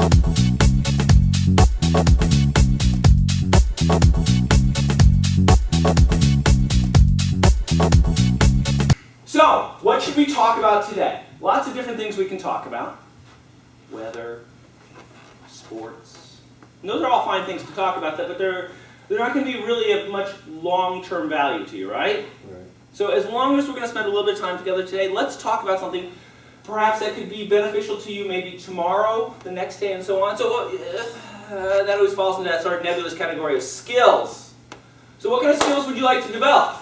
So, what should we talk about today? Lots of different things we can talk about. Weather, sports. And those are all fine things to talk about, but they're not going to be really of much long-term value to you, right? Right. So as long as we're going to spend a little bit of time together today, let's talk about something perhaps that could be beneficial to you maybe tomorrow, the next day, and so on. So that always falls into that sort of nebulous category of skills. So what kind of skills would you like to develop?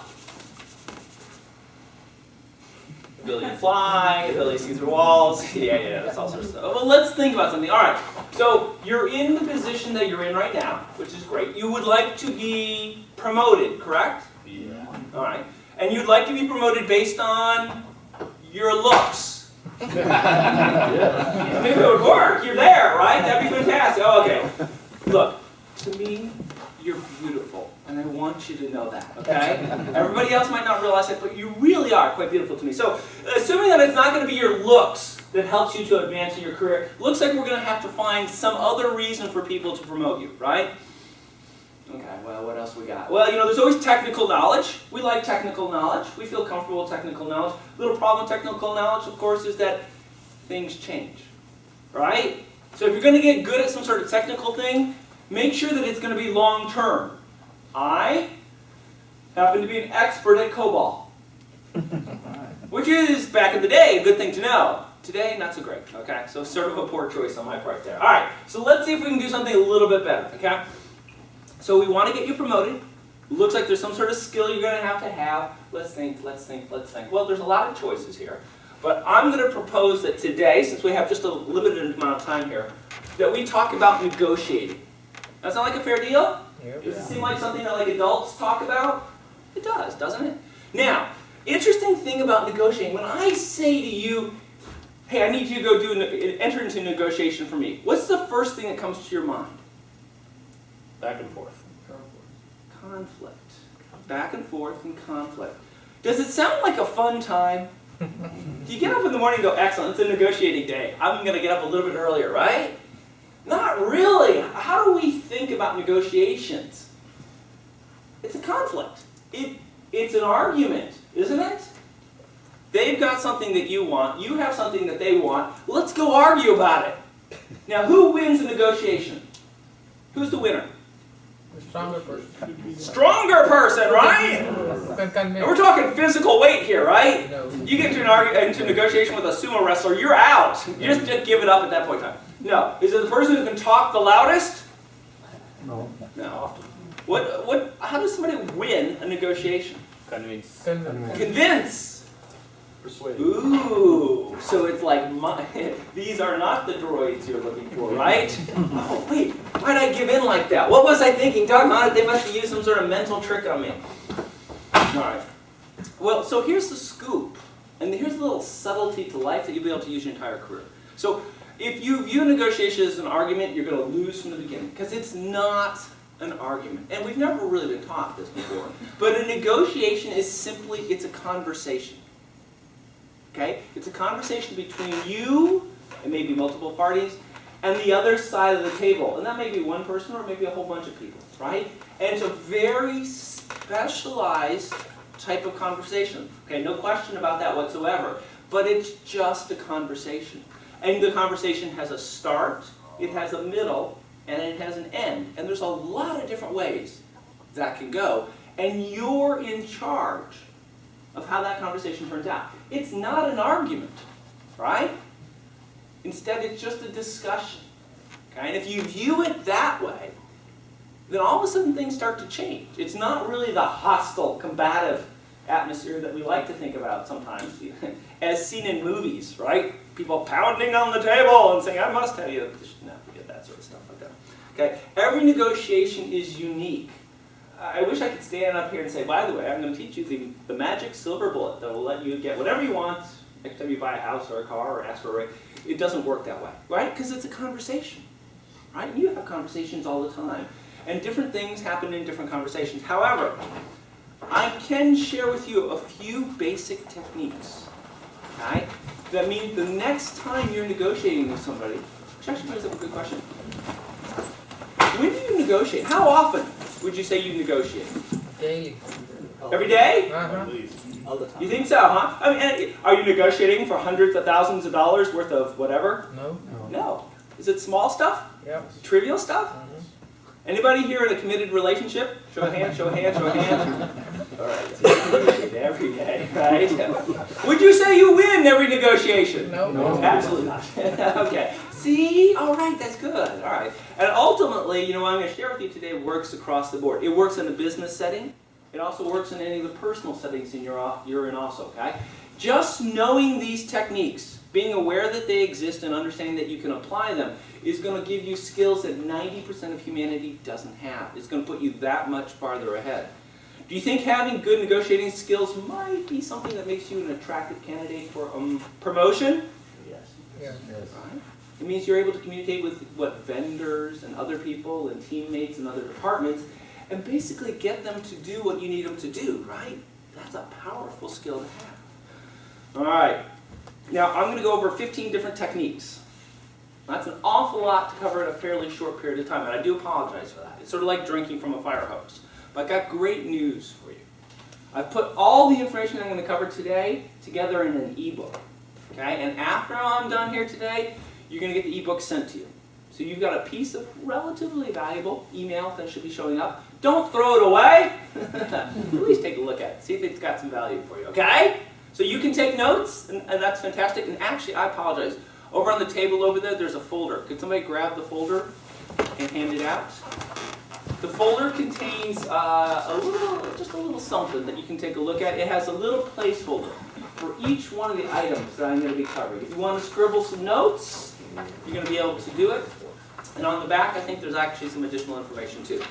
Ability to fly, ability to see through walls, yeah, that's all sorts of stuff. Well, let's think about something. All right, so you're in the position that you're in right now, which is great. You would like to be promoted, correct? Yeah. All right, and you'd like to be promoted based on your looks. Yeah. Maybe it would work. You're there, right? That'd be fantastic. Oh, okay. Look, to me, you're beautiful, and I want you to know that, okay? Everybody else might not realize it, but you really are quite beautiful to me. So, assuming that it's not going to be your looks that helps you to advance in your career, looks like we're going to have to find some other reason for people to promote you, right? Okay, well, what else we got? Well, there's always technical knowledge. We like technical knowledge. We feel comfortable with technical knowledge. Little problem with technical knowledge, of course, is that things change, right? So if you're going to get good at some sort of technical thing, make sure that it's going to be long-term. I happen to be an expert at COBOL, which is, back in the day, a good thing to know. Today, not so great, okay? So sort of a poor choice on my part there. All right, so let's see if we can do something a little bit better, okay? So we want to get you promoted. Looks like there's some sort of skill you're going to have. Let's think, let's think, let's think. Well, there's a lot of choices here. But I'm going to propose that today, since we have just a limited amount of time here, that we talk about negotiating. That sound like a fair deal? Yep. Does it seem like something that adults talk about? It does, doesn't it? Now, interesting thing about negotiating, when I say to you, hey, I need you to go enter into negotiation for me, what's the first thing that comes to your mind? Back and forth. Conflict. Back and forth and conflict. Does it sound like a fun time? Do you get up in the morning and go, excellent, it's a negotiating day. I'm going to get up a little bit earlier, right? Not really. How do we think about negotiations? It's a conflict. It's an argument, isn't it? They've got something that you want. You have something that they want. Let's go argue about it. Now, who wins a negotiation? Who's the winner? The stronger person. Stronger person, right? And we're talking physical weight here, right? You get into negotiation with a sumo wrestler, you're out. You just give it up at that point in time. No. Is it the person who can talk the loudest? No. No. How does somebody win a negotiation? Convince. Convince. Persuade. Ooh. So it's like, these are not the droids you're looking for, right? Oh, wait. Why'd I give in like that? What was I thinking? Doggone it, they must have used some sort of mental trick on me. All right. Well, so here's the scoop. And here's a little subtlety to life that you'll be able to use your entire career. So if you view negotiation as an argument, you're going to lose from the beginning. Because it's not an argument. And we've never really been taught this before. But a negotiation is simply, it's a conversation. Okay? It's a conversation between you, and maybe multiple parties, and the other side of the table. And that may be one person or maybe a whole bunch of people, right? And it's a very specialized type of conversation. Okay, no question about that whatsoever. But it's just a conversation. And the conversation has a start, it has a middle, and it has an end. And there's a lot of different ways that can go. And you're in charge of how that conversation turns out. It's not an argument, right? Instead, it's just a discussion. Okay? And if you view it that way, then all of a sudden things start to change. It's not really the hostile, combative atmosphere that we like to think about sometimes, as seen in movies, right? People pounding on the table and saying, I must tell you, no, forget that sort of stuff like that. Okay? Every negotiation is unique. I wish I could stand up here and say, by the way, I'm going to teach you the magic silver bullet that will let you get whatever you want next time you buy a house or a car or ask for a raise. It doesn't work that way, right? Because it's a conversation, right? And you have conversations all the time. And different things happen in different conversations. However, I can share with you a few basic techniques, okay? That means the next time you're negotiating with somebody, which actually brings up a good question. When do you negotiate? How often would you say you negotiate? Daily. Every day? Uh-huh. All the time. You think so, huh? I mean, are you negotiating for hundreds of thousands of dollars worth of whatever? No? No. Is it small stuff? Yep. Trivial stuff? Mhm. Anybody here in a committed relationship? Show of hands, show of hands, show of hands. All right, so you negotiate every day, right? Would you say you win every negotiation? No. No. Absolutely not. Okay. See? All right, that's good. All right. And ultimately, you know, what I'm going to share with you today works across the board. It works in a business setting. It also works in any of the personal settings you're in also, okay? Just knowing these techniques, being aware that they exist and understanding that you can apply them is going to give you skills that 90% of humanity doesn't have. It's going to put you that much farther ahead. Do you think having good negotiating skills might be something that makes you an attractive candidate for promotion? Yes. Yeah. Right? It means you're able to communicate with vendors and other people and teammates and other departments and basically get them to do what you need them to do, right? That's a powerful skill to have. All right. Now, I'm going to go over 15 different techniques. That's an awful lot to cover in a fairly short period of time, and I do apologize for that. It's sort of like drinking from a fire hose. But I've got great news for you. I've put all the information I'm going to cover today together in an ebook. Okay? And after I'm done here today, you're going to get the ebook sent to you. So you've got a piece of relatively valuable email that should be showing up. Don't throw it away. At least take a look at it. See if it's got some value for you. Okay? So you can take notes, and that's fantastic. And actually, I apologize. Over on the table over there, there's a folder. Could somebody grab the folder and hand it out? The folder contains just a little something that you can take a look at. It has a little placeholder for each one of the items that I'm going to be covering. If you want to scribble some notes, you're going to be able to do it. And on the back, I think there's actually some additional information too.